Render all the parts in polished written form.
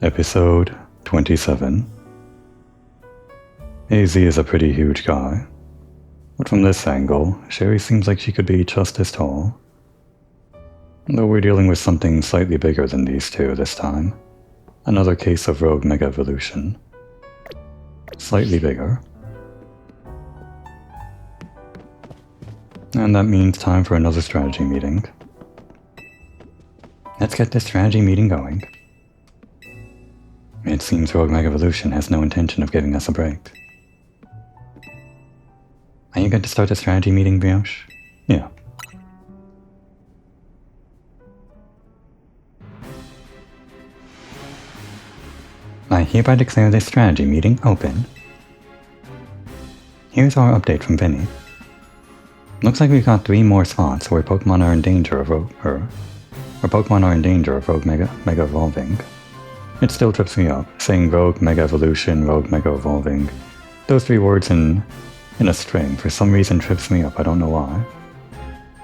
Episode 27. AZ is a pretty huge guy, but from this angle, Sherry seems like she could be just as tall. Though we're dealing with something slightly bigger than these two this time. Another case of rogue mega evolution. Slightly bigger. And that means time for another strategy meeting. Let's get this strategy meeting going. It seems Rogue Mega Evolution has no intention of giving us a break. Are you going to start the strategy meeting, Brioche? Yeah. I hereby declare this strategy meeting open. Here's our update from Vinny. Looks like we've got 3 more spots where Pokemon are in danger of Rogue Mega Evolving. It still trips me up, saying Rogue Mega Evolution, Rogue Mega Evolving. Those 3 words in a string for some reason trips me up, I don't know why.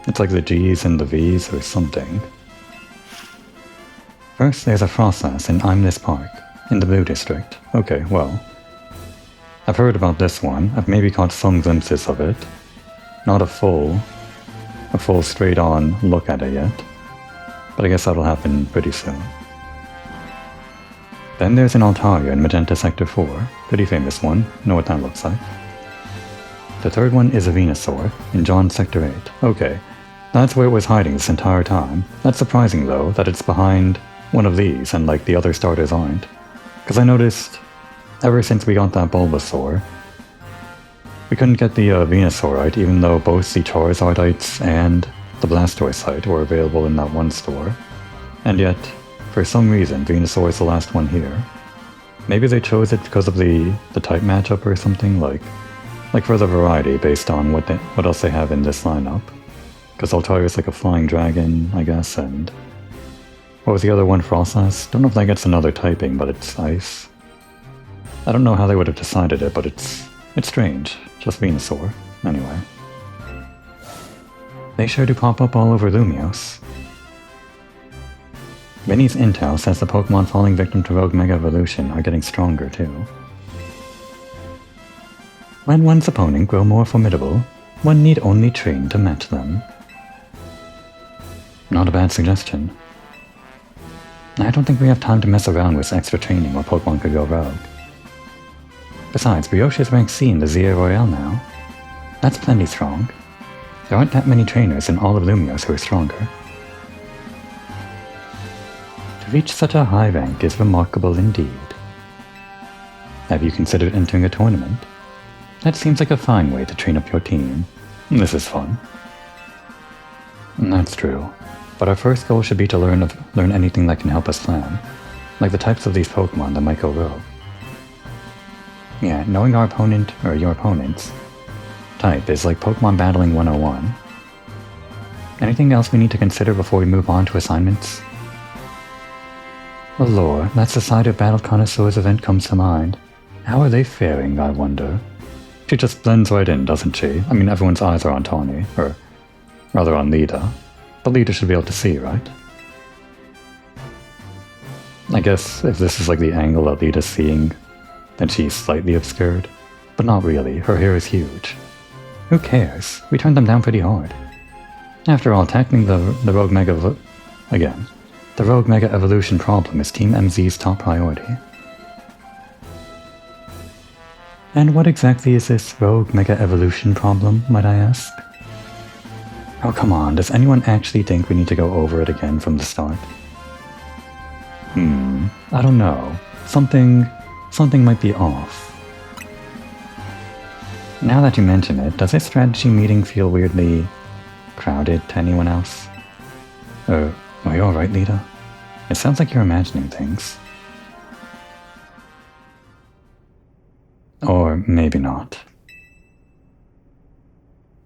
It's like the G's and the V's or something. First there's a process in I'm This Park, in the Blue District. Okay, well. I've heard about this one, I've maybe caught some glimpses of it. Not a full straight on look at it yet. But I guess that'll happen pretty soon. Then there's an Altaria in Magenta Sector 4, pretty famous one, know what that looks like. The third one is a Venusaur, in John Sector 8. Okay, that's where it was hiding this entire time. That's surprising though, that it's behind one of these and like the other starters aren't. Because I noticed, ever since we got that Bulbasaur, we couldn't get the Venusaurite even though both the Charizardites and the Blastoisite were available in that one store. And yet, for some reason, Venusaur is the last one here. Maybe they chose it because of the type matchup or something, like for the variety based on what else they have in this lineup. Because Altaria is like a flying dragon, I guess, and what was the other one, Frostless? Don't know if that gets another typing, but it's ice. I don't know how they would have decided it, but it's strange. Just Venusaur. Anyway. They sure do pop up all over Lumios. Vinny's intel says the Pokemon falling victim to Rogue Mega Evolution are getting stronger too. When one's opponent grow more formidable, one need only train to match them. Not a bad suggestion. I don't think we have time to mess around with extra training while Pokemon could go rogue. Besides, Brioche is ranked C in the ZA Royale now. That's plenty strong. There aren't that many trainers in all of Lumios who are stronger. To reach such a high rank is remarkable indeed. Have you considered entering a tournament? That seems like a fine way to train up your team. This is fun. That's true, but our first goal should be to learn anything that can help us plan, like the types of these Pokemon that might go rogue. Yeah, knowing our opponent, or your opponent's, type is like Pokemon Battling 101. Anything else we need to consider before we move on to assignments? Allure, that's the side of Battle Connoisseurs event comes to mind. How are they faring, I wonder? She just blends right in, doesn't she? I mean, everyone's eyes are on Tawny, or rather on Lita. But Lita should be able to see, right? I guess if this is like the angle that Lita's seeing, then she's slightly obscured. But not really, her hair is huge. Who cares? We turned them down pretty hard. After all, tackling the Rogue Mega... Again. The Rogue Mega Evolution problem is Team MZ's top priority. And what exactly is this Rogue Mega Evolution problem, might I ask? Oh come on, does anyone actually think we need to go over it again from the start? I don't know. Something might be off. Now that you mention it, does this strategy meeting feel weirdly crowded to anyone else? Are you alright, Lita? It sounds like you're imagining things. Or maybe not.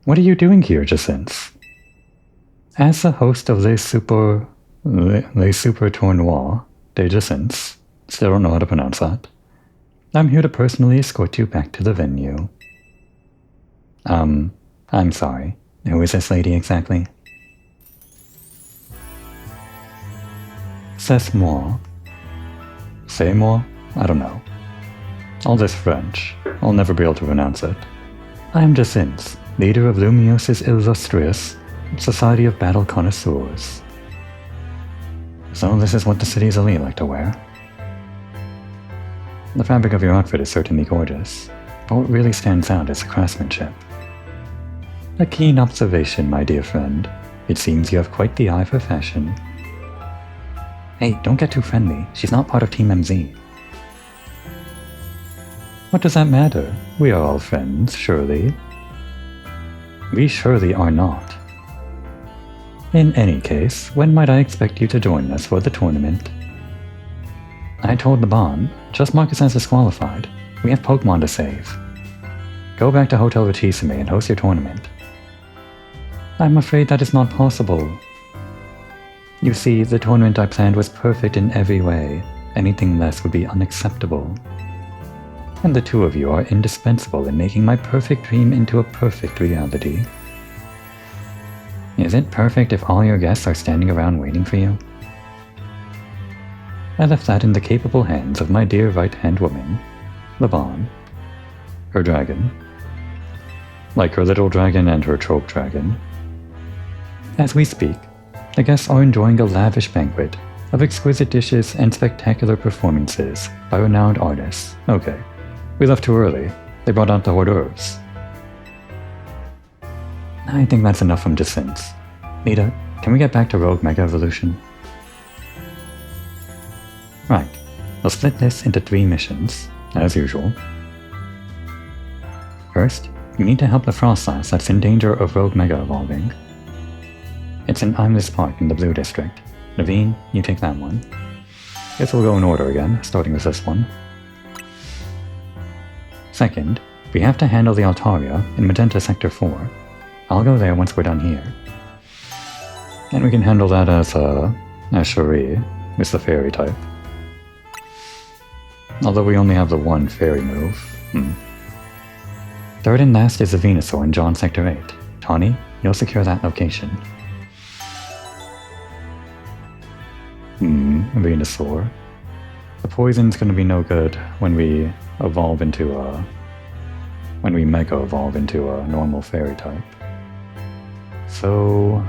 What are you doing here, Jacinthe? As the host of Les Super Tournois de Jacinthe, still don't know how to pronounce that, I'm here to personally escort you back to the venue. I'm sorry. Who is this lady exactly? C'est moi. C'est moi? I don't know. All this French. I'll never be able to pronounce it. I am Jacinthe, leader of Lumios's illustrious Society of Battle Connoisseurs. So this is what the city's elite like to wear. The fabric of your outfit is certainly gorgeous, but what really stands out is the craftsmanship. A keen observation, my dear friend. It seems you have quite the eye for fashion. Hey, don't get too friendly. She's not part of Team MZ. What does that matter? We are all friends, surely. We surely are not. In any case, when might I expect you to join us for the tournament? I told the Bon, just mark us as disqualified. We have Pokémon to save. Go back to Hotel Richisime and host your tournament. I'm afraid that is not possible. You see, the tournament I planned was perfect in every way. Anything less would be unacceptable. And the two of you are indispensable in making my perfect dream into a perfect reality. Is it perfect if all your guests are standing around waiting for you? I left that in the capable hands of my dear right-hand woman, Laban. Her dragon. Like her little dragon and her trope dragon. As we speak, the guests are enjoying a lavish banquet of exquisite dishes and spectacular performances by renowned artists. Okay. We left too early. They brought out the hors d'oeuvres. I think that's enough from Jacinthe. Nita, can we get back to Rogue Mega Evolution? Right. We'll split this into 3 missions, as usual. First, you need to help the Frostlass that's in danger of Rogue Mega evolving. It's in Imless Park in the Blue District. Naveen, you take that one. Guess we'll go in order again, starting with this one. Second, we have to handle the Altaria in Magenta Sector 4. I'll go there once we're done here. And we can handle that as Cherie, is the fairy type. Although we only have the one fairy move. Third and last is the Venusaur in John Sector 8. Tawny, you'll secure that location. Venusaur. The poison's gonna be no good when we evolve into when we Mega Evolve into a normal fairy type. So,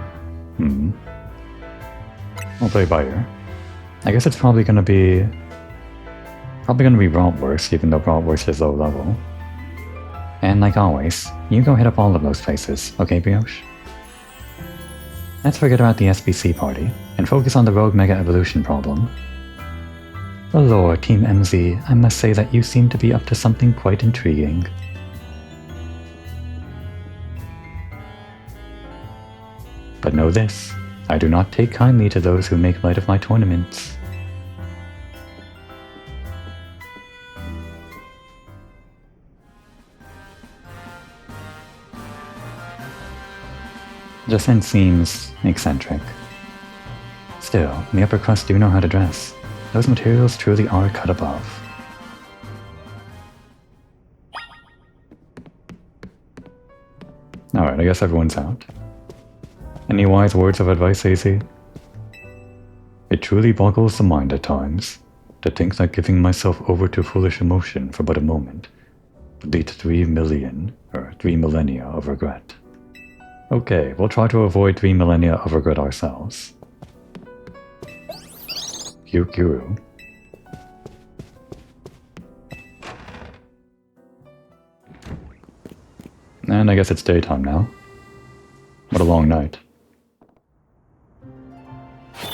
I'll play Biter. I guess it's probably gonna be Bratwurst, even though Bratwurst is low level. And like always, you go hit up all of those places, okay, Brioche? Let's forget about the SBC party, and focus on the Rogue Mega Evolution problem. Allure, Team MZ, I must say that you seem to be up to something quite intriguing. But know this, I do not take kindly to those who make light of my tournaments. Jacinthe seems eccentric. Still, the upper crust do know how to dress. Those materials truly are cut above. Alright, I guess everyone's out. Any wise words of advice, AZ? It truly boggles the mind at times, to think that giving myself over to foolish emotion for but a moment would lead to 3 millennia of regret. Okay, we'll try to avoid 3 millennia of regret ourselves. Kyukuru. And I guess it's daytime now. What a long night.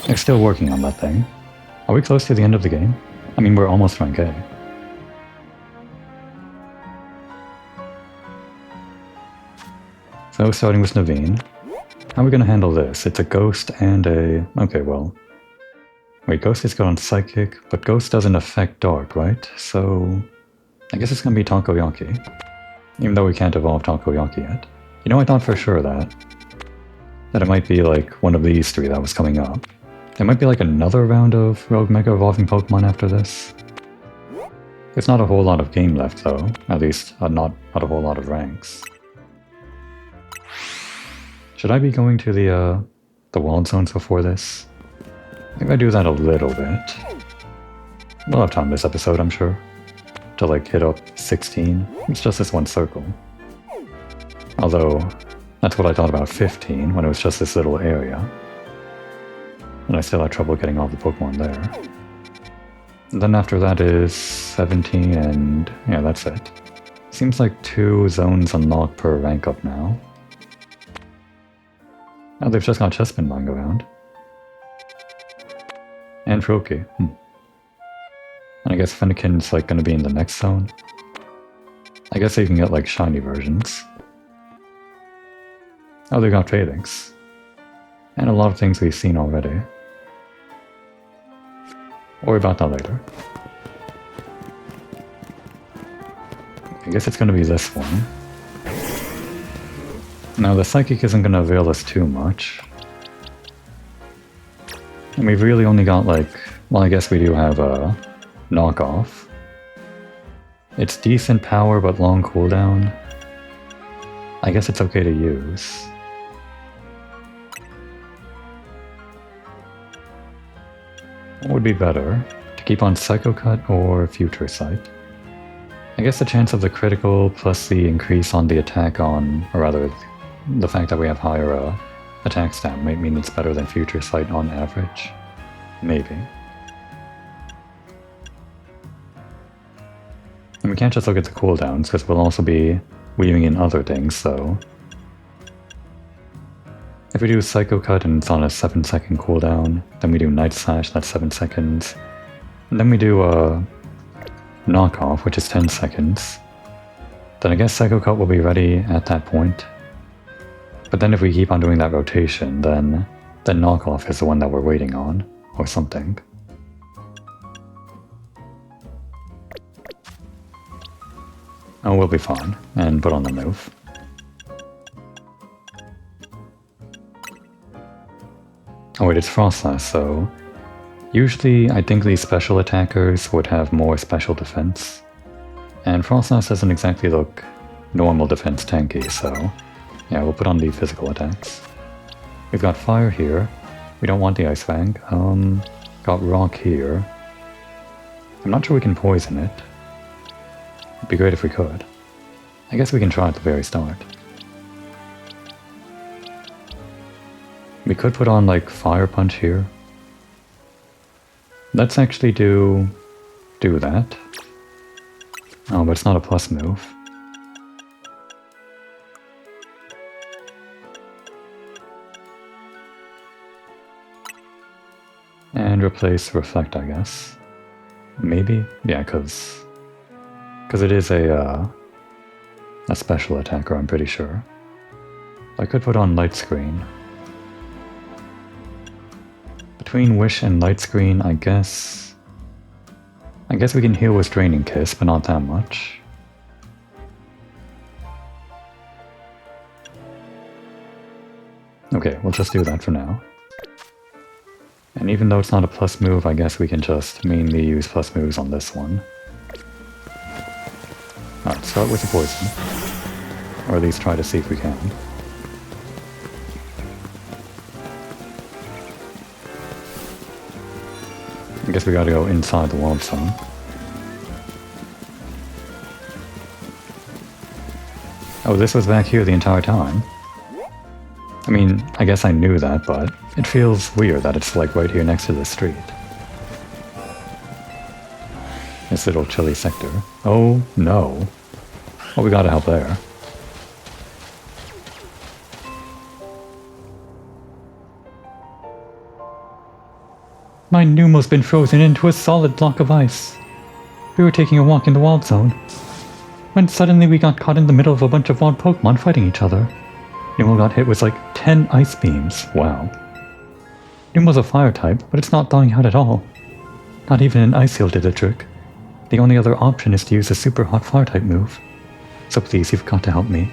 They're still working on that thing. Are we close to the end of the game? I mean, we're almost rank A. So, starting with Naveen. How are we gonna handle this? It's a Ghost and a... Okay, well... Wait, Ghost is good on Psychic, but Ghost doesn't affect Dark, right? So... I guess it's gonna be Takoyaki. Even though we can't evolve Takoyaki yet. You know, I thought for sure that it might be like one of these 3 that was coming up. There might be like another round of Rogue Mega Evolving Pokemon after this. There's not a whole lot of game left though, at least not a whole lot of ranks. Should I be going to the wild zones before this? I think I do that a little bit. We'll have time this episode, I'm sure, to like hit up 16. It's just this one circle. Although, that's what I thought about 15 when it was just this little area. And I still had trouble getting all the Pokemon there. And then after that is 17 and yeah, that's it. Seems like 2 zones unlocked per rank up now. Oh, they've just got Chespin lying around. And Froakie. And I guess Fennekin's like gonna be in the next zone. I guess you can get like shiny versions. Oh, they got Phalanx. And a lot of things we've seen already. Worry about that later. I guess it's gonna be this one. Now the Psychic isn't gonna avail us too much. And we've really only got like, well, I guess we do have a knockoff. It's decent power but long cooldown. I guess it's okay to use. What would be better? To keep on Psycho Cut or Future Sight? I guess the chance of the critical plus the increase on the attack on, or rather, the fact that we have higher attack stat might mean it's better than Future Sight on average. Maybe. And we can't just look at the cooldowns, because we'll also be weaving in other things, so... If we do Psycho Cut and it's on a 7-second cooldown, then we do Night Slash, that's 7 seconds. And then we do Knockoff, which is 10 seconds. Then I guess Psycho Cut will be ready at that point. But then if we keep on doing that rotation, then Knockoff is the one that we're waiting on, or something. Oh, we'll be fine, and put on the move. Oh wait, it's Frostlass, so... Usually, I think these special attackers would have more special defense. And Frostlass doesn't exactly look normal defense tanky, so... Yeah, we'll put on the physical attacks. We've got Fire here. We don't want the Ice Fang. Got Rock here. I'm not sure we can poison it. It'd be great if we could. I guess we can try at the very start. We could put on, like, Fire Punch here. Let's actually do that. Oh, but it's not a plus move. And replace Reflect, I guess. Maybe? Yeah, because it is a special attacker, I'm pretty sure. I could put on Light Screen. Between Wish and Light Screen, I guess we can heal with Draining Kiss, but not that much. Okay, we'll just do that for now. And even though it's not a plus move, I guess we can just mainly use plus moves on this one. Alright, start with the poison. Or at least try to see if we can. I guess we gotta go inside the World Zone. Oh, this was back here the entire time? I mean, I guess I knew that, but it feels weird that it's like right here next to the street. This little chilly sector. Oh, no. Well, we gotta help there. My Numo's been frozen into a solid block of ice. We were taking a walk in the Wild Zone, when suddenly we got caught in the middle of a bunch of wild Pokemon fighting each other. Numo got hit with like 10 ice beams. Wow. Numo's a fire type, but it's not thawing out at all. Not even an Ice Heal did the trick. The only other option is to use a super hot fire type move. So please, you've got to help me.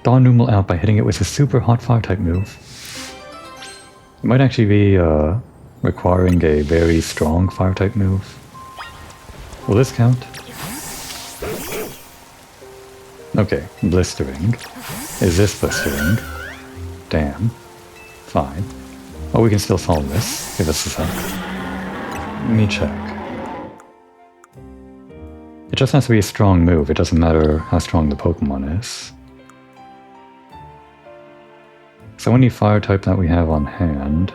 Thaw Numo out by hitting it with a super hot fire type move. It might actually be requiring a very strong fire type move. Will this count? Okay, blistering. Is this blistering? Damn. Fine. Oh, we can still solve this. Give us a sec. Let me check. It just has to be a strong move, it doesn't matter how strong the Pokemon is. So any fire type that we have on hand,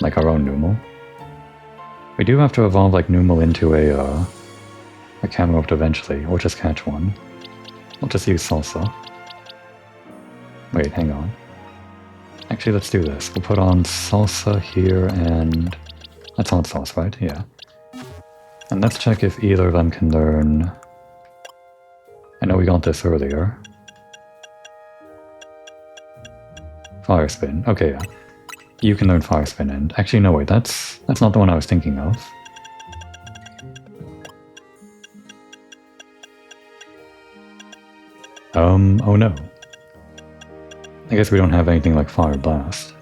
like our own Numel, we do have to evolve like Numel into a Camerupt eventually, or just catch one. I'll just use Salsa. Wait, hang on. Actually, let's do this. We'll put on Salsa here and... That's hot sauce, right? Yeah. And let's check if either of them can learn... I know we got this earlier. Fire Spin. Okay, yeah. You can learn Fire Spin and... Actually, no, wait, that's not the one I was thinking of. Oh no. I guess we don't have anything like Fire Blast.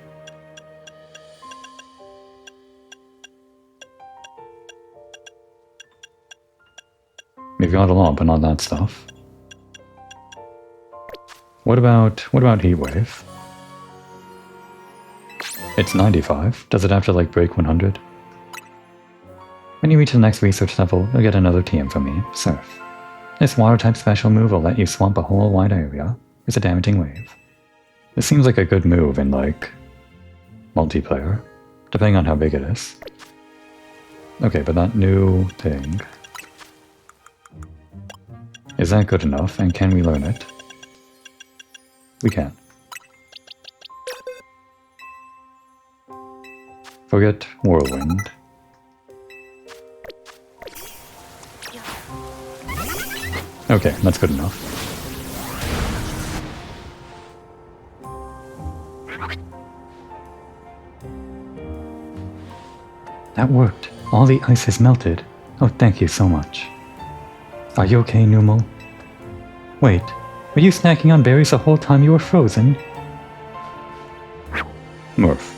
We've got a lot, but not that stuff. What about Heat Wave? It's 95. Does it have to like break 100? When you reach the next research level, you'll get another TM from me, Surf. This water-type special move will let you swamp a whole wide area. It's a damaging wave. This seems like a good move in, like, multiplayer, depending on how big it is. Okay, but that new thing... Is that good enough, and can we learn it? We can. Forget Whirlwind. Okay, that's good enough. That worked. All the ice is melted. Oh, thank you so much. Are you okay, Numel? Wait, were you snacking on berries the whole time you were frozen? Murph.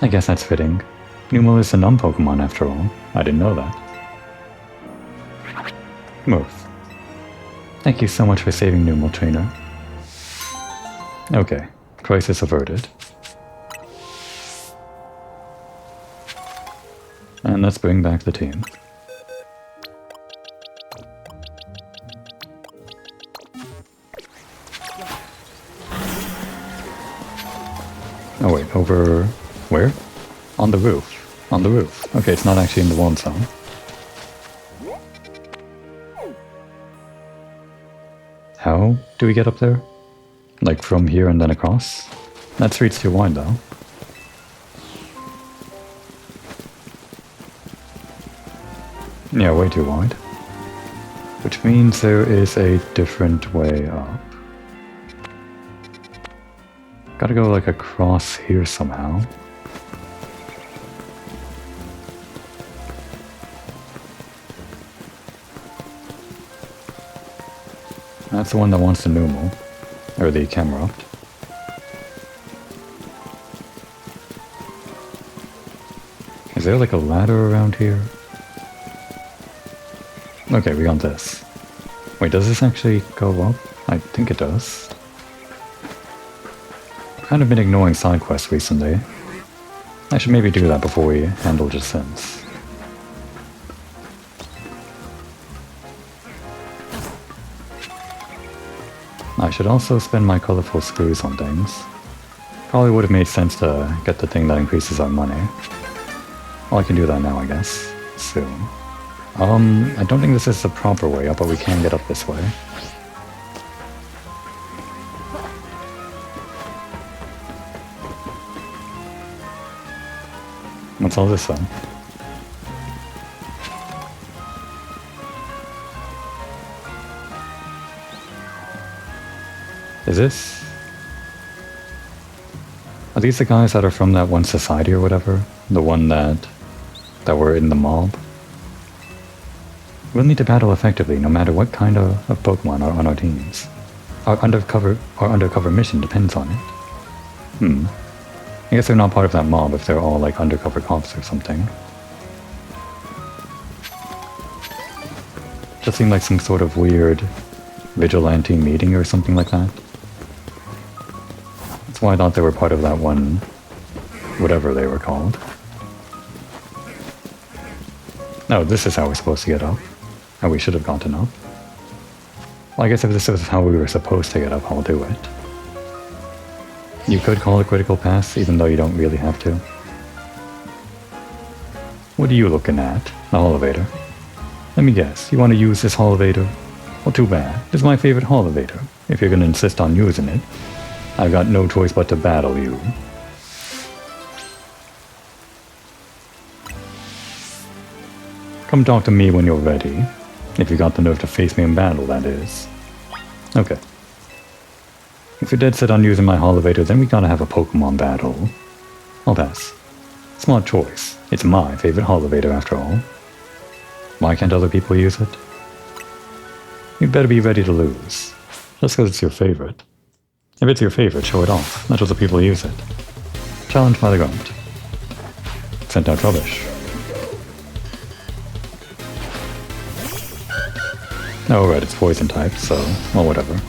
I guess that's fitting. Numel is a non-Pokemon after all. I didn't know that. Murph. Thank you so much for saving Numel, trainer. Okay, crisis averted. And let's bring back the team. Oh wait, over... where? On the roof. On the roof. Okay, it's not actually in the wall zone. How do we get up there? Like from here and then across? That street's too wide though. Yeah, way too wide. Which means there is a different way up. Gotta go like across here somehow. That's the one that wants the Numel. Or the Camerupt. Is there like a ladder around here? Okay, we got this. Wait, does this actually go up? I think it does. I've kind of been ignoring side quests recently. I should maybe do that before we handle Descents. I should also spend my colorful screws on things. Probably would have made sense to get the thing that increases our money. Well, I can do that now, I guess. Soon. I don't think this is the proper way up, but we can get up this way. What's all this then? Is this... Are these the guys that are from that one society or whatever? The one that were in the mob? We'll need to battle effectively no matter what kind of Pokemon are on our teams. Our undercover mission depends on it. I guess they're not part of that mob if they're all like undercover cops or something. Just seemed like some sort of weird vigilante meeting or something like that. That's why I thought they were part of that one, whatever they were called. No, this is how we're supposed to get up. And we should have gotten up. Well, I guess if this was how we were supposed to get up, I'll do it. You could call it critical pass, even though you don't really have to. What are you looking at? The elevator. Let me guess, you want to use this elevator? Well, too bad. It's my favorite elevator. If you're going to insist on using it, I've got no choice but to battle you. Come talk to me when you're ready. If you got the nerve to face me in battle, that is. Okay. If you're dead set on using my elevator, then we gotta have a Pokemon battle. I'll pass. Smart choice. It's my favorite elevator after all. Why can't other people use it? You'd better be ready to lose. Just because it's your favorite. If it's your favorite, show it off. Let other people use it. Challenge by the grunt. Sent out rubbish. Oh right, it's poison type, so, well, whatever.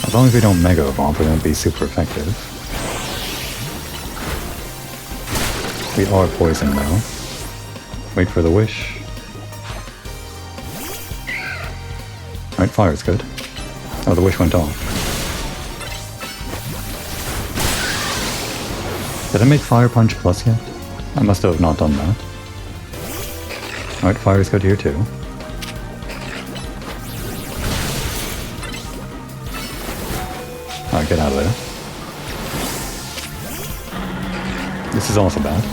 As long as we don't Mega Evolve, we won't be super effective. We are poisoned now. Wait for the wish. Alright, fire's good. Oh, the wish went off. Did I make Fire Punch Plus yet? I must have not done that. Alright, fire is good here too. Alright, get out of there. This is also bad.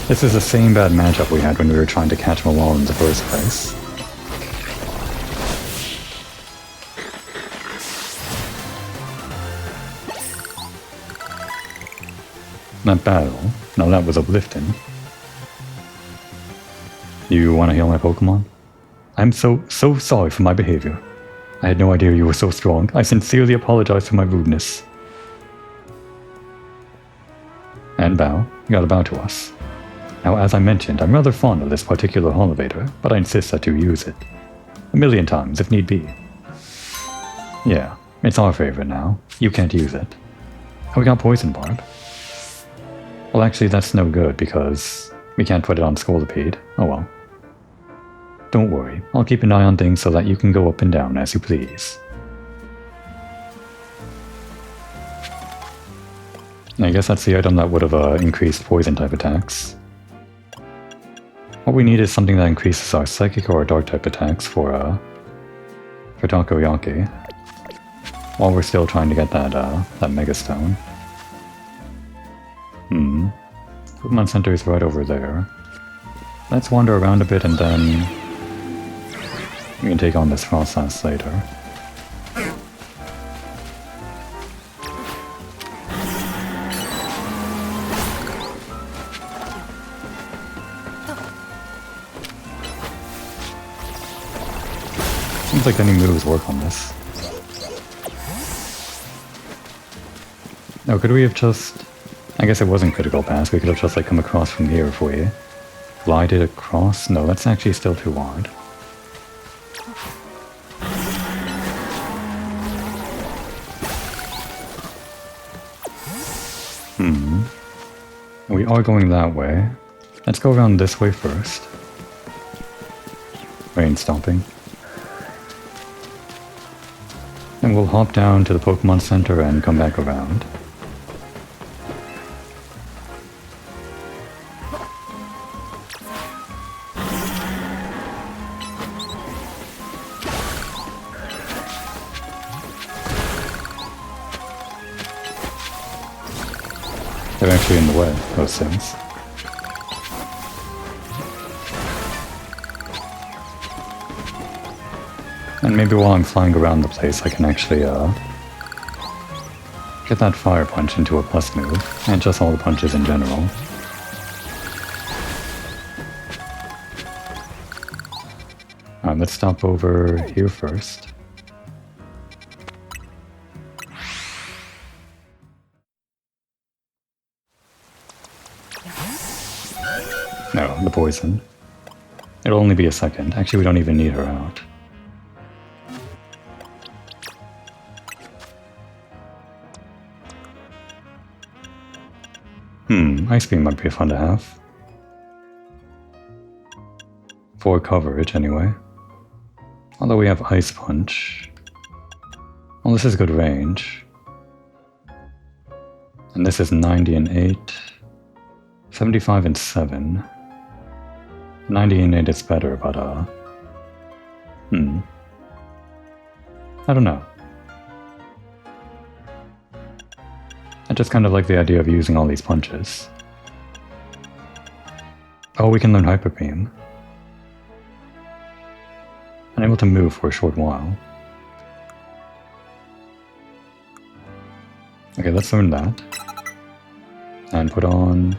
This is the same bad matchup we had when we were trying to catch Malal in the first place. That battle, now that was uplifting. You want to heal my Pokemon? I'm so sorry for my behavior. I had no idea you were so strong. I sincerely apologize for my rudeness. And bow. You gotta bow to us. Now, as I mentioned, I'm rather fond of this particular elevator, but I insist that you use it. 1,000,000 times, if need be. Yeah, it's our favorite now. You can't use it. Oh, we got Poison Barb. Well, actually, that's no good, because we can't put it on Scolipede. Oh well. Don't worry, I'll keep an eye on things so that you can go up and down as you please. I guess that's the item that would have increased poison-type attacks. What we need is something that increases our psychic or dark-type attacks for Takoyaki. While we're still trying to get that Mega Stone. Pokemon Center is right over there. Let's wander around a bit and then we can take on this Frostlass later. Seems like any moves work on this. Oh, could we have just... I guess it wasn't critical pass, we could have just like come across from here if we glided across. No, that's actually still too wide. We are going that way. Let's go around this way first. Rain stomping. And we'll hop down to the Pokemon Center and come back around. They're actually in the way, those things. And maybe while I'm flying around the place, I can actually get that Fire Punch into a plus move, and just all the punches in general. Alright, let's stop over here first. No, the poison. It'll only be a second. Actually, we don't even need her out. Ice Beam might be fun to have. For coverage, anyway. Although we have Ice Punch. Well, this is good range. And this is 90 and 8. 75 and 7. 90 and 8 is better, but I don't know. I just kind of like the idea of using all these punches. Oh, we can learn Hyper Beam. Unable to move for a short while. Okay, let's learn that. And put on...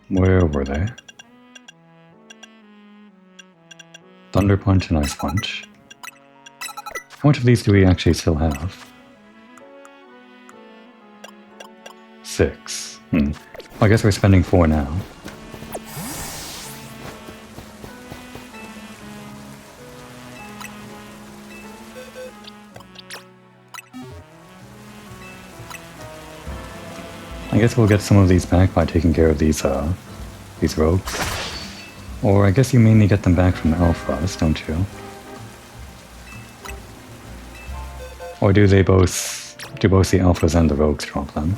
Where were they? Thunder Punch and Ice Punch. How much of these do we actually still have? 6. Well, I guess we're spending 4 now. I guess we'll get some of these back by taking care of these rogues. Or I guess you mainly get them back from alphas, don't you? Or do both the alphas and the rogues drop them?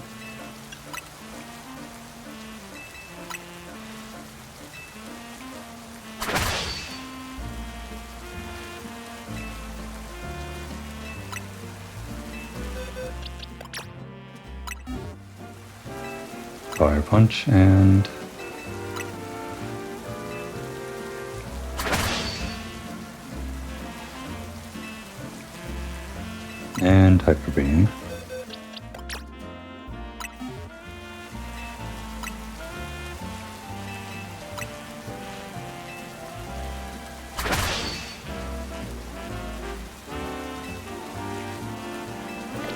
Fire Punch and... and Hyper Beam.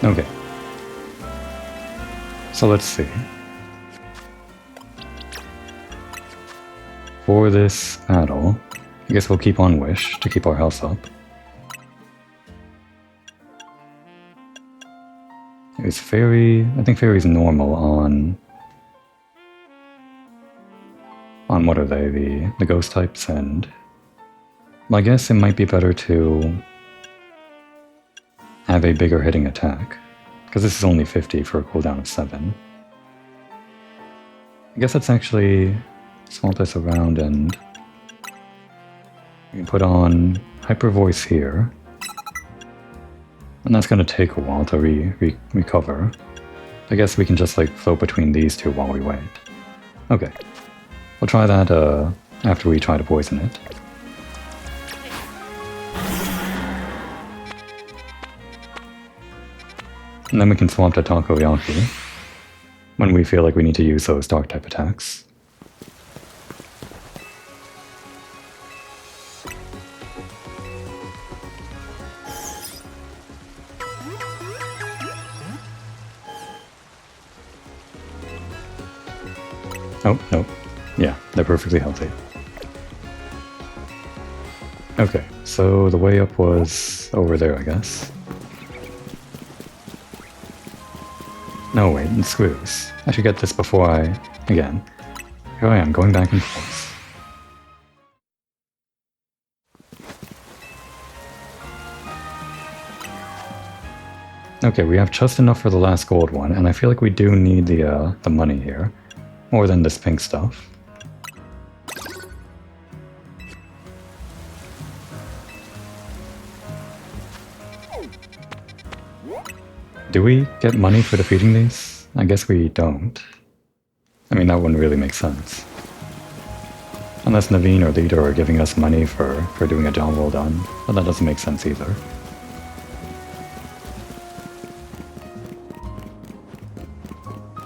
Okay. So let's see. For this battle, I guess we'll keep on Wish to keep our health up. Is Fairy... I think Fairy's normal on what are they? The ghost types, and... I guess it might be better to have a bigger hitting attack, because this is only 50 for a cooldown of 7. I guess let's actually swap this around and we can put on Hyper Voice here. And that's going to take a while to recover. I guess we can just like float between these two while we wait. Okay. We'll try that after we try to poison it. And then we can swap to Takoyaki when we feel like we need to use those dark type attacks. Oh, no. Yeah, they're perfectly healthy. Okay, so the way up was over there, I guess. No, wait, screw this. I should get this before I... Again. Here I am, going back and forth. Okay, we have just enough for the last gold one, and I feel like we do need the money here. More than this pink stuff. Do we get money for defeating these? I guess we don't. I mean, that wouldn't really make sense. Unless Naveen or Leader are giving us money for doing a job well done, but that doesn't make sense either.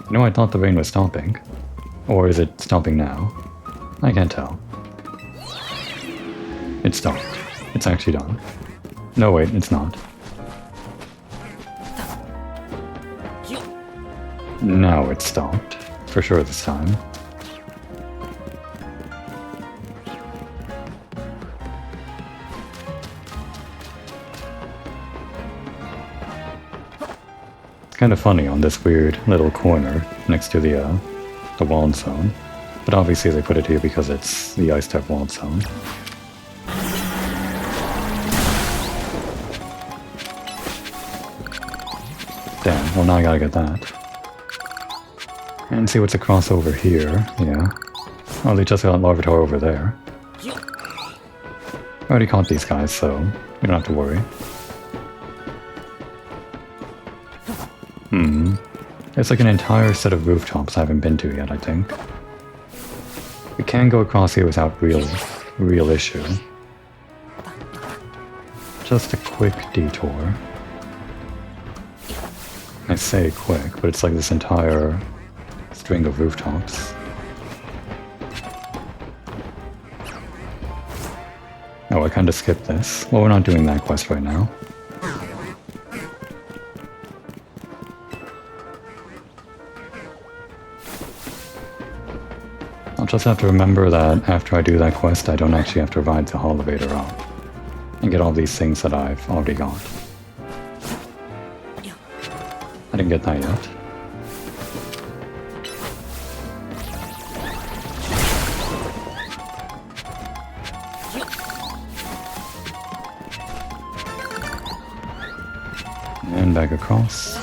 You know, I thought the rain was stopping. Or is it stopping now? I can't tell. It stopped. It's actually done. No, wait, it's not. Now it stopped. For sure this time. It's kind of funny on this weird little corner next to the walled zone. But obviously they put it here because it's the ice type walled zone. Damn, well now I gotta get that. And see what's across over here, yeah. Oh, they just got Larvitar over there. I already caught these guys, so we don't have to worry. There's like an entire set of rooftops I haven't been to yet, I think. We can go across here without real issue. Just a quick detour. I say quick, but it's like this entire string of rooftops. Oh, I kinda skipped this. Well, we're not doing that quest right now. I'll just have to remember that after I do that quest, I don't actually have to ride the elevator up and get all these things that I've already got. I didn't get that yet. And back across.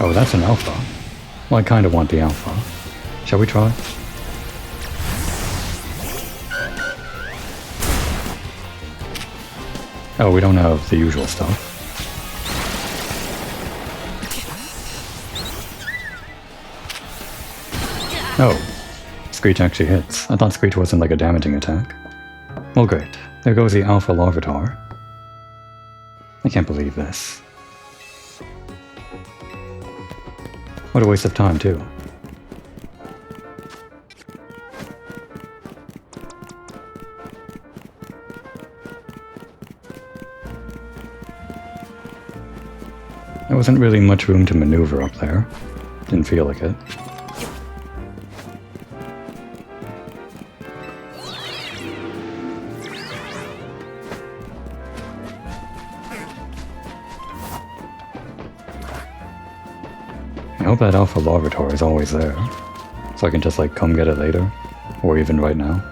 Oh, that's an alpha. Well, I kind of want the alpha. Shall we try? Oh, we don't have the usual stuff. Oh, Screech actually hits. I thought Screech wasn't like a damaging attack. Well, great. There goes the Alpha Larvitar. I can't believe this. What a waste of time, too. There wasn't really much room to maneuver up there. Didn't feel like it. I hope that Alpha Larvitar is always there, so I can just like come get it later, or even right now.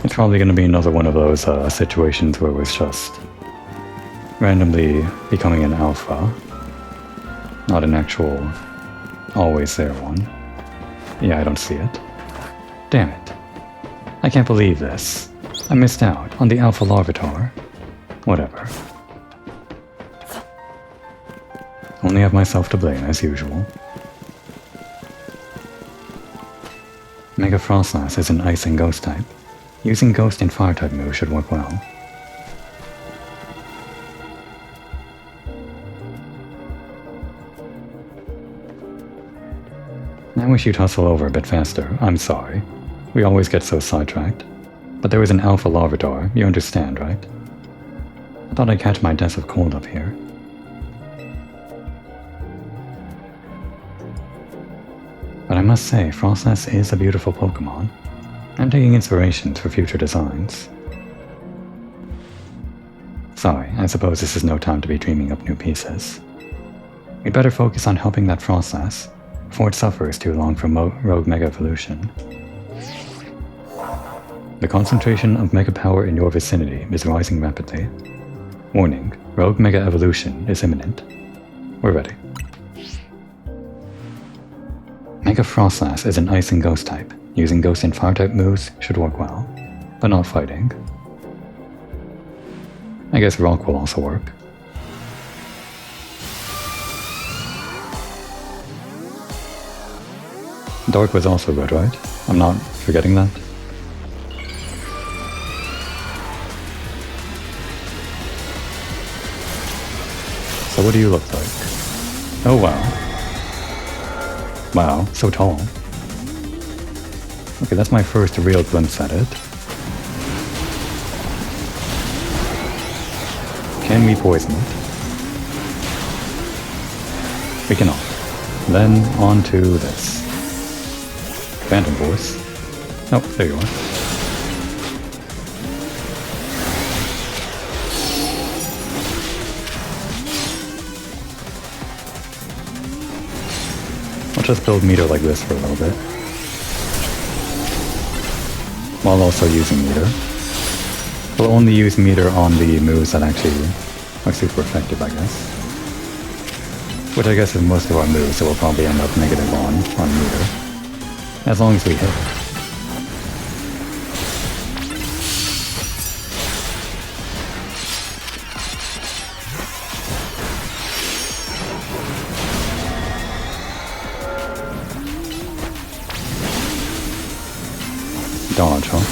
It's probably going to be another one of those situations where it was just randomly becoming an alpha, not an actual always there one. Yeah, I don't see it. Damn it. I can't believe this. I missed out on the Alpha Larvitar. Whatever. Only have myself to blame, as usual. Mega Frostlass is an Ice and Ghost type. Using Ghost and Fire type moves should work well. I wish you'd hustle over a bit faster. I'm sorry. We always get so sidetracked. But there was an Alpha Larvitar, you understand, right? I thought I'd catch my death of cold up here. But I must say, Frostlass is a beautiful Pokémon. I'm taking inspirations for future designs. Sorry, I suppose this is no time to be dreaming up new pieces. We'd better focus on helping that Frostlass before it suffers too long from Rogue Mega Evolution. The concentration of Mega Power in your vicinity is rising rapidly. Warning, Rogue Mega Evolution is imminent. We're ready. Mega Frostlass is an Ice and Ghost type. Using Ghost and Fire type moves should work well, but not fighting. I guess Rock will also work. Dark was also good, right? I'm not forgetting that. So what do you look like? Oh wow. Wow, so tall. Okay, that's my first real glimpse at it. Can we poison it? We cannot. Then on to this. Phantom Force. Oh, there you are. I'll just build meter like this for a little bit. While also using meter. We'll only use meter on the moves that actually are super effective, I guess. Which I guess is most of our moves, so we'll probably end up negative on meter. As long as we hit. Dodge, huh?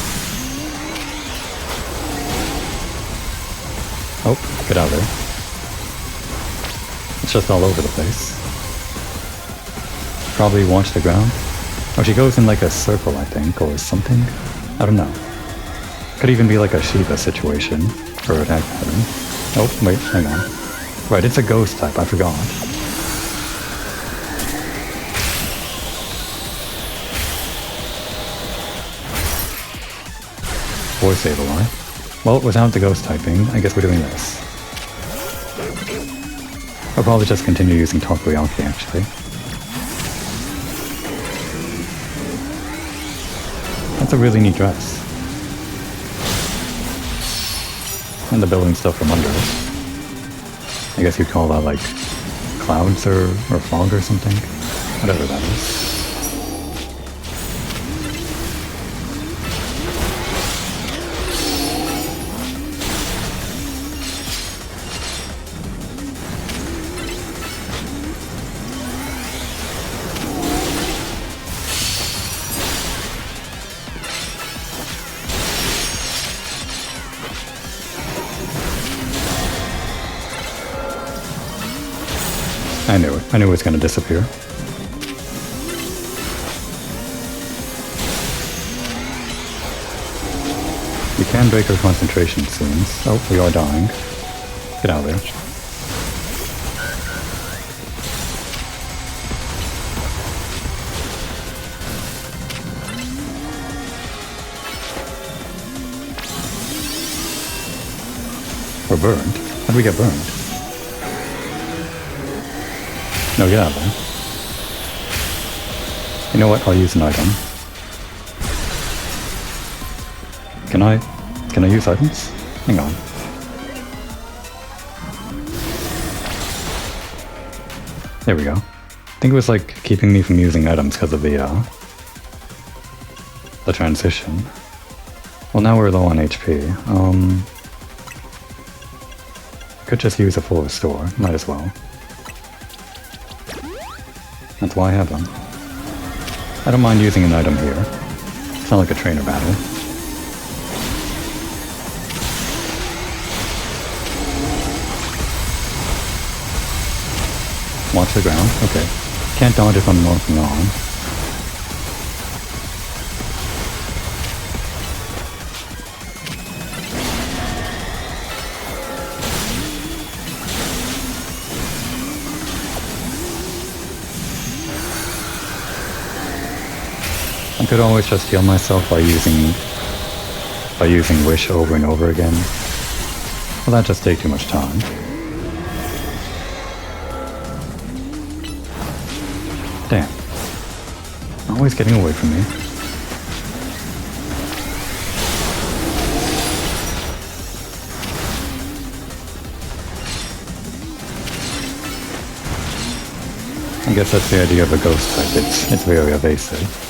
Oh, get out of there. It's just all over the place. Probably watch the ground. Or she goes in like a circle, I think, or something. I don't know. Could even be like a Shiva situation for attack pattern. Oh, wait, hang on. Right, it's a ghost type, I forgot. Voiceover. Well, without the ghost typing, I guess we're doing this. I'll probably just continue using Takoyaki, actually. That's a really neat dress. And the building stuff from under it. I guess you'd call that like clouds or fog or something. Whatever that is. I knew it. I knew it was going to disappear. You can break our concentration soon. Oh, we are dying. Get out of there. We're burned. How did we get burned? No, get out of there. You know what? I'll use an item. Can I use items? Hang on. There we go. I think it was like keeping me from using items because of the transition. Well, now we're low on HP. Could just use a full restore. Might as well. That's why I have them. I don't mind using an item here. It's not like a trainer battle. Watch the ground. Okay. Can't dodge if I'm morphing on. I could always just heal myself by using Wish over and over again. Well, that just take too much time. Damn. Always getting away from me. I guess that's the idea of a ghost type. It's very evasive.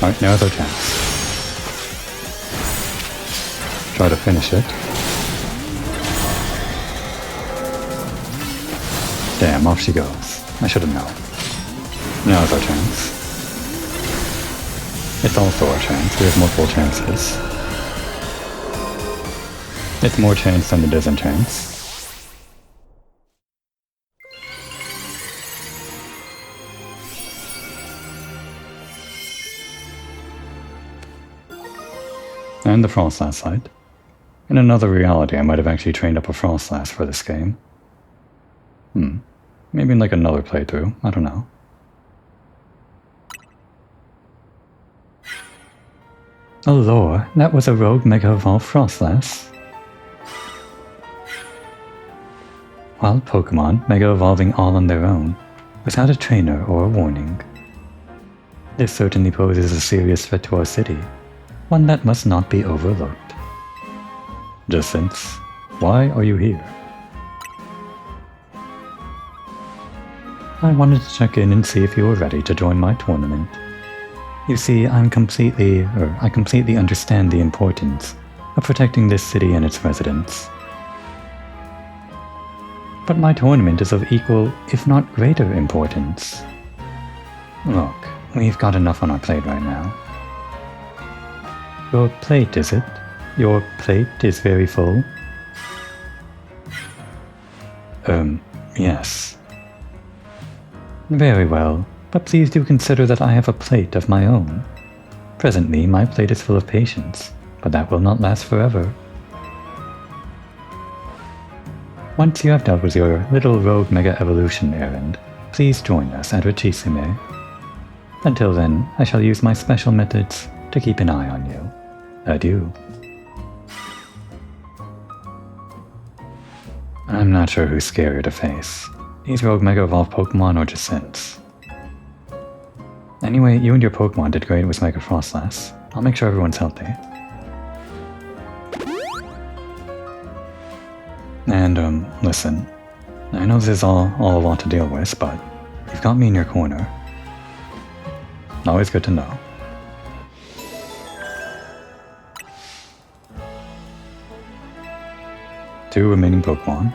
Alright, now's our chance. Try to finish it. Damn, off she goes. I should have known. Now's our chance. It's also our chance. We have multiple chances. It's more chance than it isn't chance. the Frostlass site. In another reality, I might have actually trained up a Frostlass for this game. Maybe in like another playthrough, I don't know. Oh lord, that was a rogue Mega Evolved Frostlass. Wild Pokémon Mega Evolving all on their own, without a trainer or a warning. This certainly poses a serious threat to our city, one that must not be overlooked. Jacinthe, why are you here? I wanted to check in and see if you were ready to join my tournament. You see, I completely understand the importance of protecting this city and its residents. But my tournament is of equal, if not greater, importance. Look, we've got enough on our plate right now. Your plate, is it? Your plate is very full? Yes. Very well, but please do consider that I have a plate of my own. Presently, my plate is full of patience, but that will not last forever. Once you have dealt with your little rogue Mega Evolution errand, please join us at Richisume. Until then, I shall use my special methods to keep an eye on you. Adieu. I'm not sure who's scarier to face. These rogue Mega Evolved Pokemon or Jacinthe. Anyway, you and your Pokemon did great with Mega Frostlass. I'll make sure everyone's healthy. And, listen. I know this is all a lot to deal with, but you've got me in your corner. Always good to know. Two remaining Pokemon.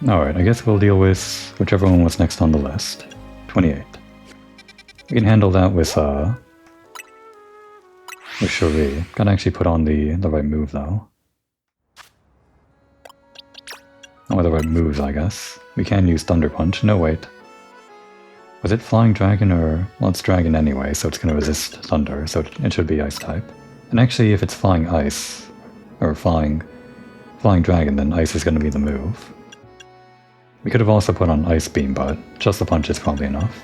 Alright, I guess we'll deal with whichever one was next on the list. 28. We can handle that with Cherie. Gotta actually put on the right move though. Or the right moves, I guess. We can use Thunder Punch. No, wait. Was it Flying Dragon or... Well, it's Dragon anyway, so it's gonna resist Thunder, so it should be Ice type. And actually, if it's Flying Ice, or Flying Dragon, then Ice is gonna be the move. We could have also put on Ice Beam, but just the punch is probably enough.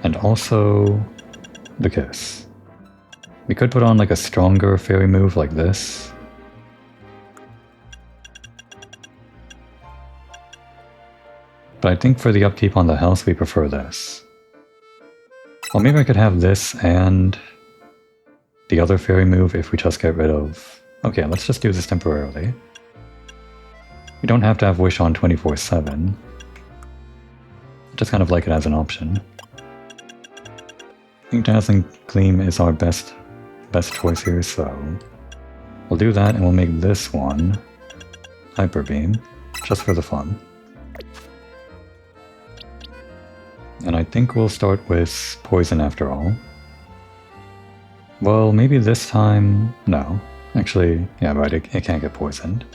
And also... the Kiss. We could put on like a stronger fairy move like this. But I think for the upkeep on the house we prefer this. Well, maybe I could have this and the other fairy move if we just get rid of... Okay, let's just do this temporarily. We don't have to have Wish on 24/7. Just kind of like it as an option. I think Dazzling Gleam is our best choice here, so we'll do that and we'll make this one Hyper Beam, just for the fun. And I think we'll start with Poison after all. Well, maybe this time... no. Actually, yeah, right, it can't get poisoned.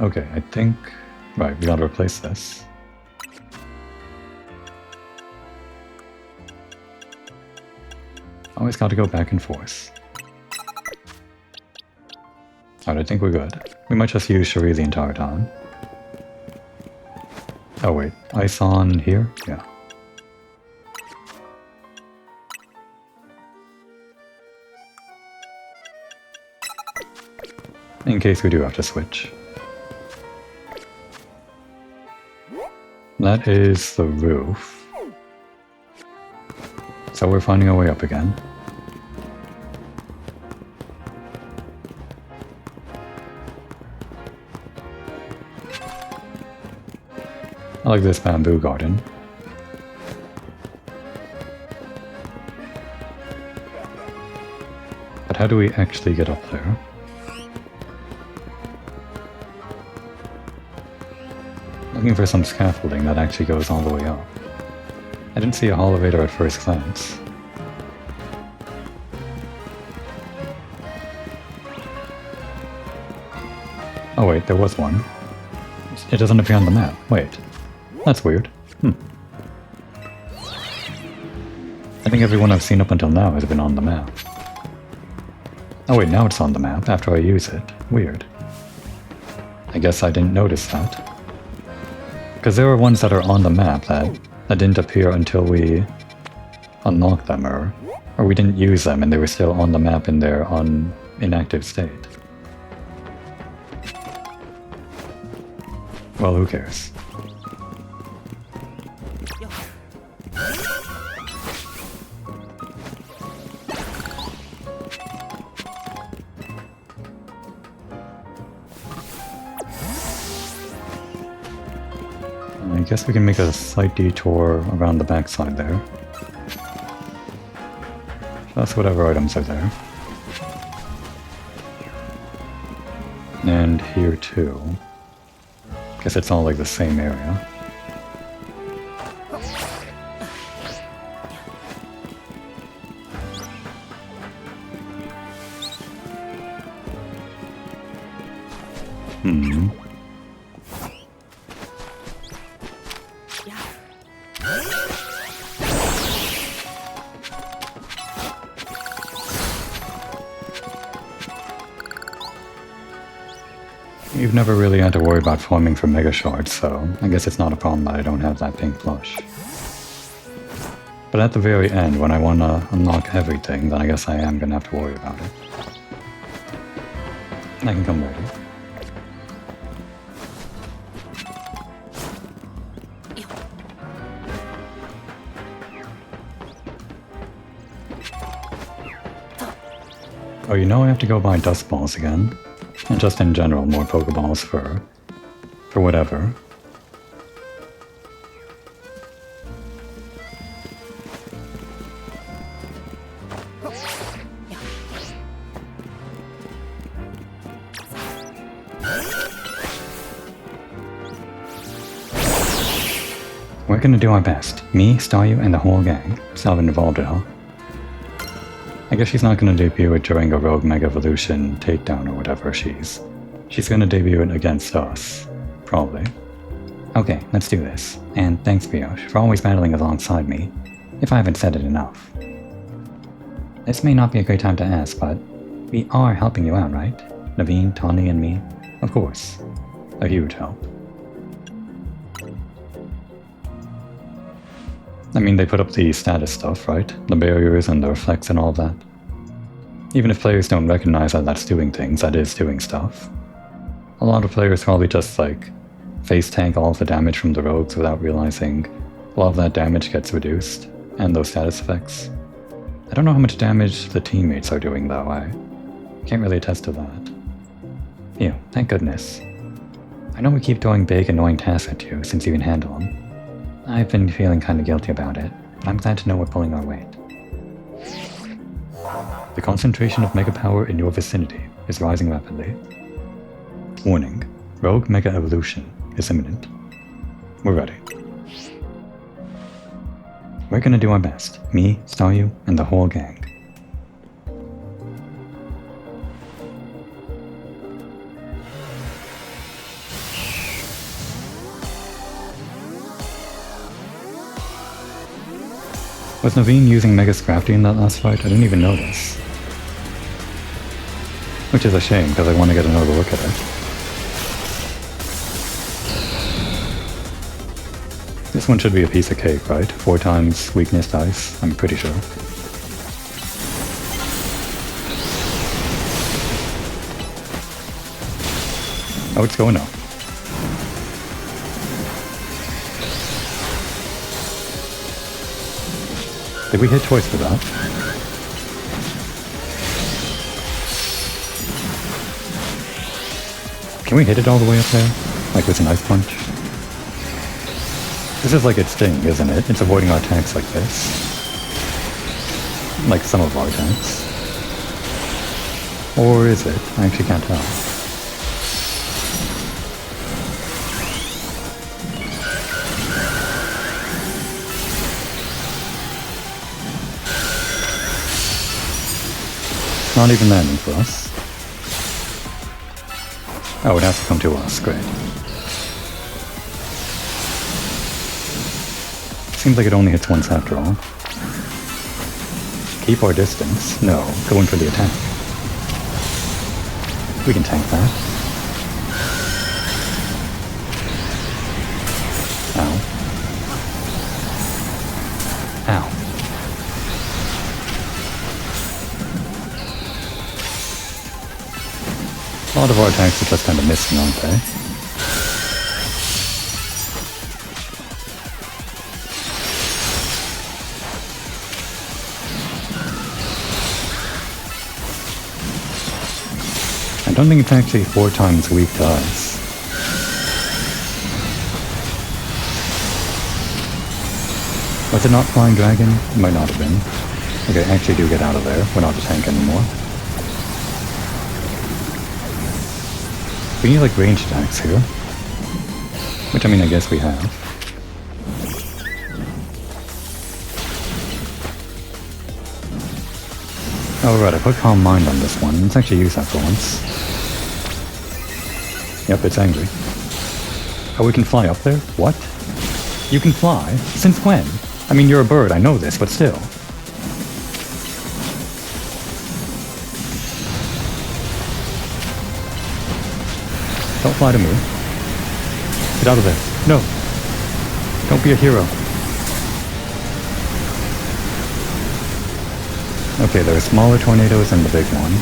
Okay, I think... right, we gotta replace this. Always gotta go back and forth. Alright, I think we're good. We might just use Cherie the entire time. Oh wait, Ice on here? Yeah. In case we do have to switch. That is the roof. So we're finding our way up again. I like this bamboo garden. But how do we actually get up there? Looking for some scaffolding that actually goes all the way up. I didn't see a elevator at first glance. Oh wait, there was one. Let's it doesn't appear on the map. Wait. That's weird. I think everyone I've seen up until now has been on the map. Oh wait, now it's on the map after I use it. Weird. I guess I didn't notice that. Because there are ones that are on the map that didn't appear until we unlocked them, or we didn't use them and they were still on the map in their inactive state. Well, who cares? I guess we can make a slight detour around the backside there. That's whatever items are there. And here too. Guess it's all like the same area. You've never really had to worry about farming for Mega Shards, so I guess it's not a problem that I don't have that pink plush. But at the very end, when I want to unlock everything, then I guess I am going to have to worry about it. I can come later. Oh, you know I have to go buy dust balls again. And just in general, more Pokeballs for whatever. We're gonna do our best. Me, Staryu, and the whole gang. Salvin involved it, huh? I guess she's not gonna debut it during a Rogue Mega Evolution takedown or whatever she's gonna debut it against us. Probably. Okay, let's do this. And thanks, Brioche, for always battling alongside me, if I haven't said it enough. This may not be a great time to ask, but we are helping you out, right? Naveen, Tawny, and me? Of course. A huge help. I mean, they put up the status stuff, right? The barriers and the reflects and all that. Even if players don't recognize that that's doing things, that is doing stuff. A lot of players probably just, like, face tank all of the damage from the rogues without realizing a lot of that damage gets reduced, and those status effects. I don't know how much damage the teammates are doing, though. I can't really attest to that. Phew, thank goodness. I know we keep throwing big, annoying tasks at you since you can handle them. I've been feeling kinda guilty about it, but I'm glad to know we're pulling our weight. The concentration of Mega Power in your vicinity is rising rapidly. Warning, Rogue Mega Evolution is imminent. We're ready. We're gonna do our best, me, Staryu, and the whole gang. Was Naveen using Mega Scrafty in that last fight? I didn't even notice. Which is a shame, because I want to get another look at it. This one should be a piece of cake, right? 4 times weakness dice, I'm pretty sure. Oh, it's going up. Did we hit twice for that? Can we hit it all the way up there? Like with an ice punch? This is like its thing, isn't it? It's avoiding our attacks like this. Like some of our attacks. Or is it? I actually can't tell. Not even landing for us. Oh, it has to come to us, great. Seems like it only hits once after all. Keep our distance. No, go in for the attack. We can tank that. Ow. Ow. A lot of our attacks are just kind of missing, aren't they? I don't think it's actually 4 times weak to us. Was it not Flying Dragon? It might not have been. Okay, actually do get out of there. We're not a tank anymore. We need like ranged attacks here. Which I mean I guess we have. Oh right, I put Calm Mind on this one. Let's actually use that for once. Yep, it's angry. Oh, we can fly up there? What? You can fly? Since when? I mean, you're a bird, I know this, but still. Don't fly to me. Get out of there. No. Don't be a hero. Okay, there are smaller tornadoes than the big one.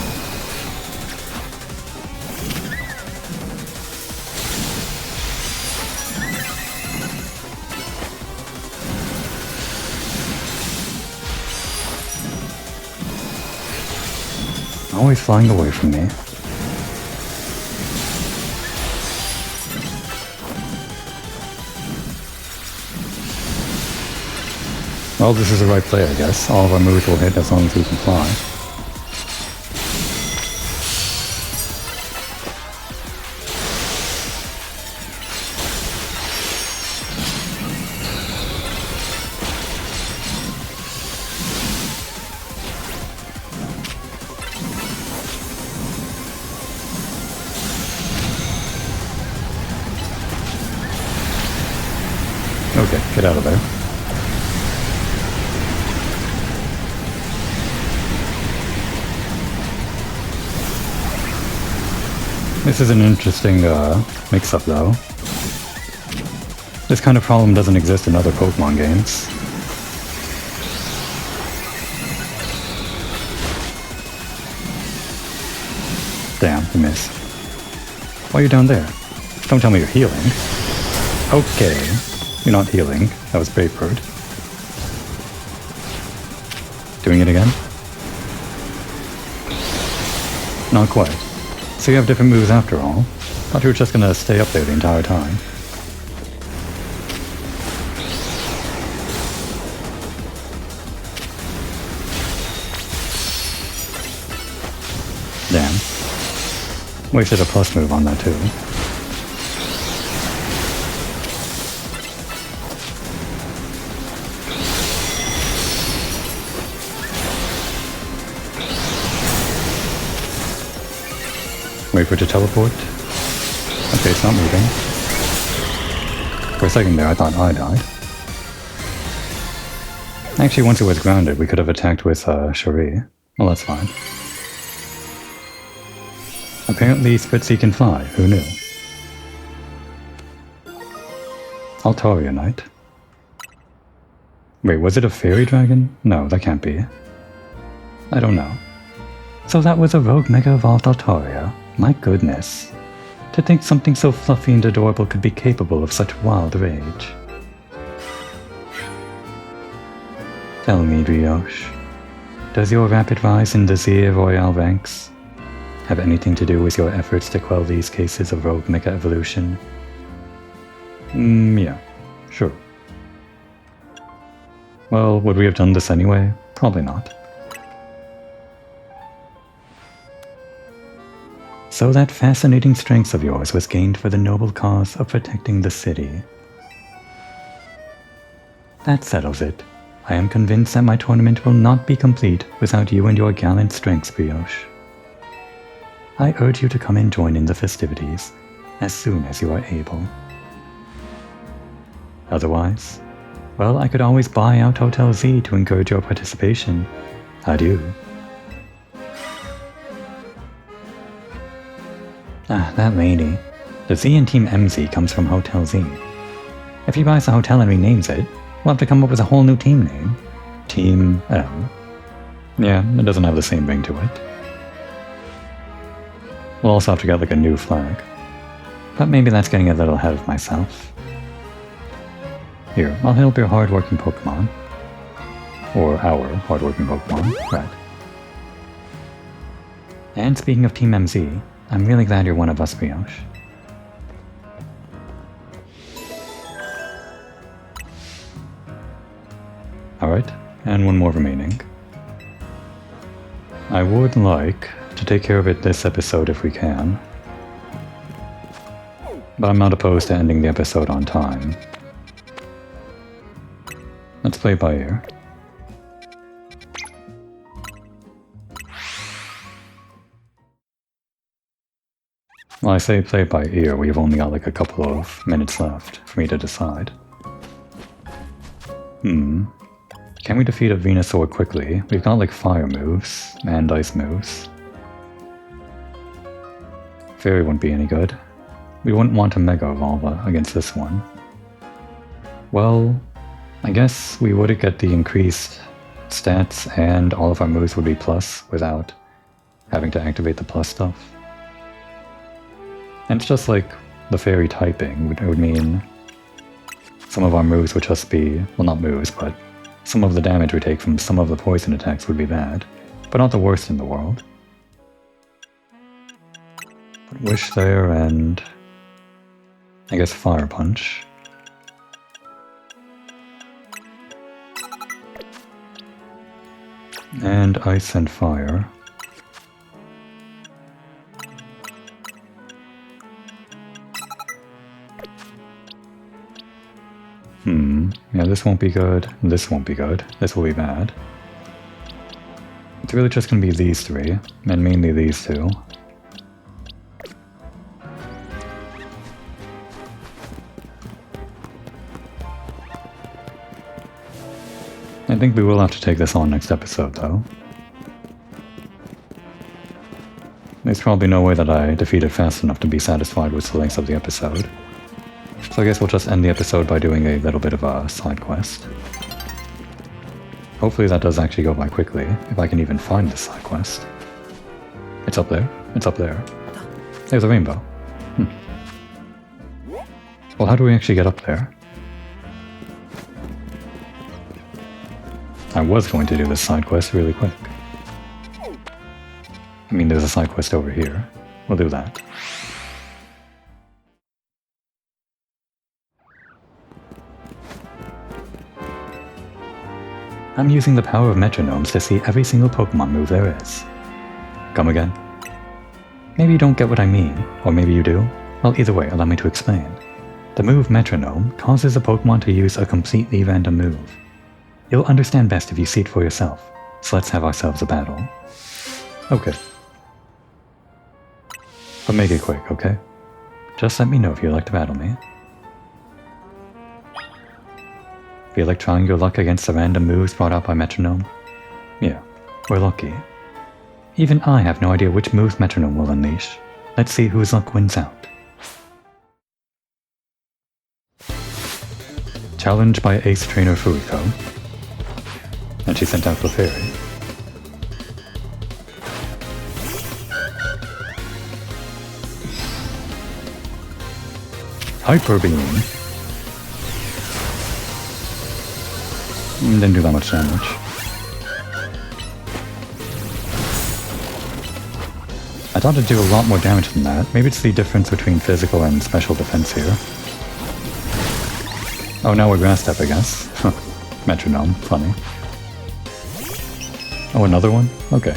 Always flying away from me. Well, this is the right play, I guess. All of our moves will hit as long as we can fly. Okay, get out of there. This is an interesting mix-up though. This kind of problem doesn't exist in other Pokemon games. Damn, I missed. Why are you down there? Don't tell me you're healing. Okay. You're not healing. That was Brave Bird. Doing it again? Not quite. So you have different moves after all. Thought you were just gonna stay up there the entire time. Damn. Wasted a plus move on that too. Wait for it to teleport. Okay, it's not moving. For a second there, I thought I died. Actually, once it was grounded, we could have attacked with Cherie. Well, that's fine. Apparently, Spritzy can fly. Who knew? Altaria Knight. Wait, was it a fairy dragon? No, that can't be. I don't know. So that was a rogue Mega Evolved Altaria. My goodness. To think something so fluffy and adorable could be capable of such wild rage. Tell me, Brioche, does your rapid rise in the Zir Royale ranks have anything to do with your efforts to quell these cases of rogue Mega Evolution? Yeah, sure. Well, would we have done this anyway? Probably not. So that fascinating strength of yours was gained for the noble cause of protecting the city. That settles it. I am convinced that my tournament will not be complete without you and your gallant strengths, Brioche. I urge you to come and join in the festivities as soon as you are able. Otherwise, Well, I could always buy out Hotel Z to encourage your participation. Adieu. Ah, that lady. The Z in Team MZ comes from Hotel Z. If he buys the hotel and renames it, we'll have to come up with a whole new team name. Team M. Yeah, it doesn't have the same ring to it. We'll also have to get like a new flag. But maybe that's getting a little ahead of myself. Here, I'll help your hard-working Pokemon. Or our hard-working Pokemon, right. And speaking of Team MZ, I'm really glad you're one of us, Brioche. Alright, and one more remaining. I would like to take care of it this episode if we can. But I'm not opposed to ending the episode on time. Let's play by ear. Well, I say play by ear, we've only got like a couple of minutes left for me to decide. Can we defeat a Venusaur quickly? We've got like fire moves and ice moves. Fairy wouldn't be any good. We wouldn't want to Mega Evolve against this one. Well, I guess we would get the increased stats and all of our moves would be plus without having to activate the plus stuff. And it's just like the fairy typing. It would mean some of our moves would just be, well, not moves, but some of the damage we take from some of the poison attacks would be bad, but not the worst in the world. But Wish there and I guess Fire Punch. And Ice and Fire. Yeah, this won't be good, this won't be good, this will be bad. It's really just gonna be these three, and mainly these two. I think we will have to take this on next episode, though. There's probably no way that I defeated fast enough to be satisfied with the length of the episode. So I guess we'll just end the episode by doing a little bit of a side quest. Hopefully that does actually go by quickly, if I can even find this side quest. It's up there. It's up there. There's a rainbow. Well, how do we actually get up there? I was going to do this side quest really quick. I mean, there's a side quest over here. We'll do that. I'm using the power of metronomes to see every single Pokemon move there is. Come again? Maybe you don't get what I mean, or maybe you do. Well, either way, allow me to explain. The move metronome causes a Pokemon to use a completely random move. You'll understand best if you see it for yourself, so let's have ourselves a battle. Okay. But make it quick, okay? Just let me know if you'd like to battle me. Feel like trying your luck against the random moves brought out by metronome? Yeah, we're lucky. Even I have no idea which moves metronome will unleash. Let's see whose luck wins out. Challenged by Ace Trainer Furiko. And she sent out for Fairy. Hyper Beam. Didn't do that much damage. I thought it'd do a lot more damage than that. Maybe it's the difference between physical and special defense here. Oh, now we're Grass Step, I guess. Metronome, funny. Oh, another one? Okay.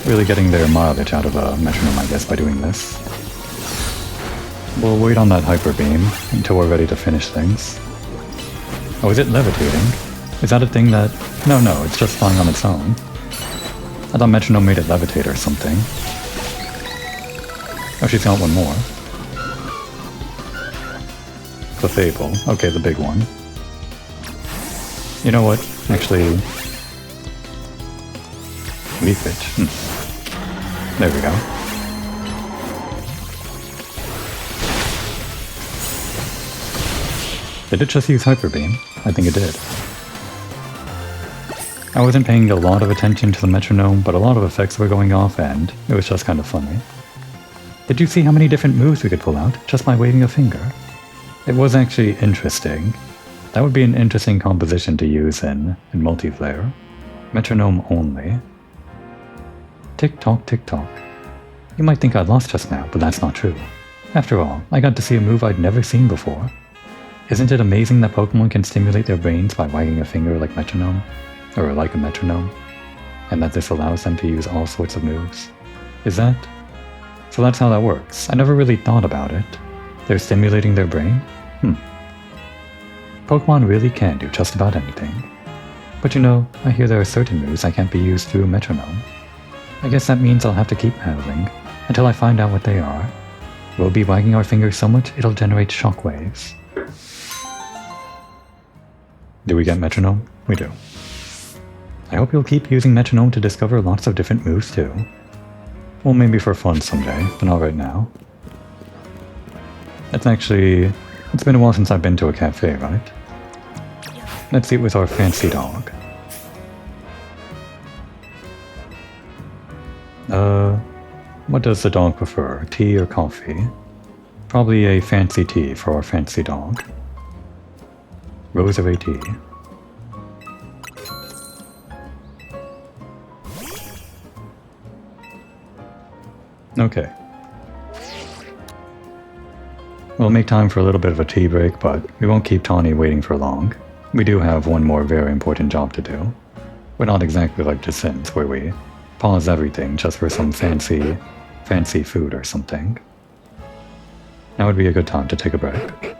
Really getting their mileage out of a metronome, I guess, by doing this. We'll wait on that Hyper Beam until we're ready to finish things. Oh, is it levitating? Is that a thing that... No, it's just flying on its own. I thought metronome made it levitate or something. Oh, she's got one more. The Fable. Okay, the big one. You know what? Actually... Leaf it. There we go. Did it just use Hyper Beam? I think it did. I wasn't paying a lot of attention to the metronome, but a lot of effects were going off and it was just kind of funny. Did you see how many different moves we could pull out just by waving a finger? It was actually interesting. That would be an interesting composition to use in multiplayer. Metronome only. Tick-tock, tick-tock. You might think I lost just now, but that's not true. After all, I got to see a move I'd never seen before. Isn't it amazing that Pokemon can stimulate their brains by wagging a finger like metronome? Or like a metronome? And that this allows them to use all sorts of moves? Is that? So that's how that works. I never really thought about it. They're stimulating their brain? Pokemon really can do just about anything. But you know, I hear there are certain moves that can't be used through a metronome. I guess that means I'll have to keep battling until I find out what they are. We'll be wagging our fingers so much it'll generate shockwaves. Do we get metronome? We do. I hope you'll keep using metronome to discover lots of different moves too. Well, maybe for fun someday, but not right now. It's been a while since I've been to a cafe, right? Let's eat with our fancy dog. What does the dog prefer, tea or coffee? Probably a fancy tea for our fancy dog. Rosary tea. Okay. We'll make time for a little bit of a tea break, but we won't keep Tawny waiting for long. We do have one more very important job to do. We're not exactly like The Sims, where we pause everything just for some fancy food or something. Now would be a good time to take a break.